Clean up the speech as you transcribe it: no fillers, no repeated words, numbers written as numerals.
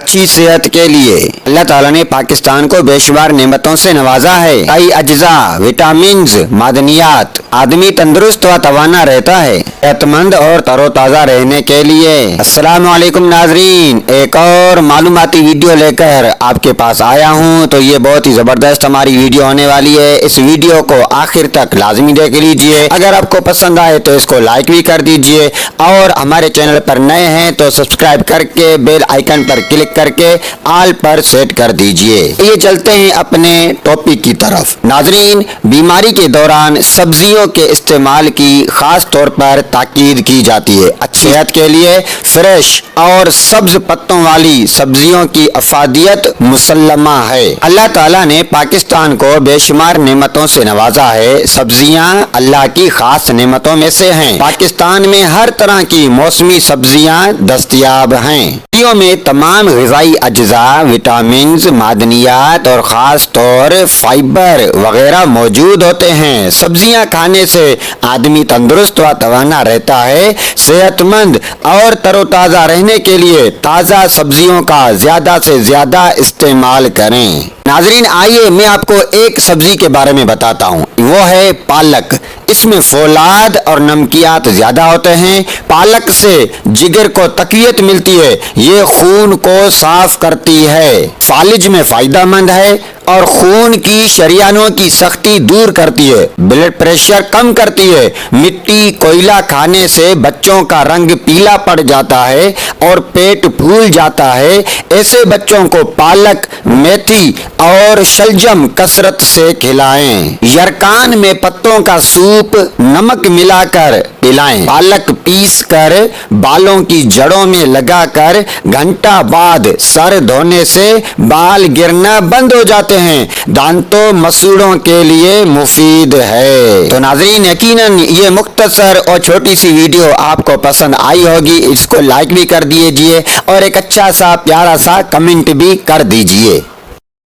अच्छी सेहत के लिए। अल्लाह ताला ने पाकिस्तान को बेशुमार नेमतों से नवाजा है। कई अज्जा, विटामिन, मादनियात, आदमी तंदुरुस्त व तवाना रहता है सेहतमंद और तरोताज़ा रहने के लिए। अस्सलामु अलैकुम नाजरीन, एक और मालूमाती वीडियो लेकर आपके पास आया हूँ। तो ये बहुत ही ज़बरदस्त हमारी वीडियो होने वाली है। इस वीडियो को आखिर तक लाजमी देख लीजिए। अगर आपको पसंद आए तो इसको लाइक भी कर दीजिए और हमारे चैनल पर नए हैं तो सब्सक्राइब करके बेल आइकन पर क्लिक करके ऑल पर सेट कर दीजिए। ये चलते हैं अपने टॉपिक की तरफ। नाजरीन, बीमारी के दौरान सब्जियों के इस्तेमाल की खास तौर पर ताकीद की जाती है। अच्छी सेहत के लिए फ्रेश और सब्ज पत्तों वाली सब्जियों की अफादियत मुसल्लमा है। अल्लाह ताला ने पाकिस्तान को बेशुमार नेमतों से नवाजा है। सब्जियां अल्लाह की खास नेमतों में से हैं। पाकिस्तान में हर तरह की मौसमी सब्जियां दस्तयाब हैं। सब्जियों में तमाम ग़िज़ाई अज्जा, विटामिन, मादनियात और ख़ास तौर फाइबर वगैरह मौजूद होते हैं। सब्जियां खाने से आदमी तंदुरुस्त व तवाना रहता है। सेहतमंद और तरोताज़ा रहने के लिए ताज़ा सब्जियों का ज़्यादा से ज़्यादा इस्तेमाल करें। नाजरीन, आइए मैं आपको एक सब्जी के बारे में बताता हूँ, वो है पालक। इसमें फौलाद और नमकियात ज़्यादा होते हैं। पालक से जिगर को तक़वियत मिलती है, ये खून को साफ करती है। फालिज में फ़ायदेमंद है और खून की शरियानों की सख्ती दूर करती है। ब्लड प्रेशर कम करती है। मिट्टी कोयला खाने से बच्चों का रंग पीला पड़ जाता है और पेट फूल जाता है। ऐसे बच्चों को पालक, मेथी और शलजम कसरत से खिलाएं। यरकान में पत्तों का सूप नमक मिलाकर पिलाएं। पालक पीस कर बालों की जड़ों में लगाकर घंटा बाद सर धोने से बाल गिरना बंद हो जाते हैं। दांतों मसूड़ों के लिए मुफीद है। तो नाज़रीन, यकीनन ये मुख्तसर और छोटी सी वीडियो आपको पसंद आई होगी। इसको लाइक भी कर दीजिए और एक अच्छा सा प्यारा सा कमेंट भी कर दीजिए।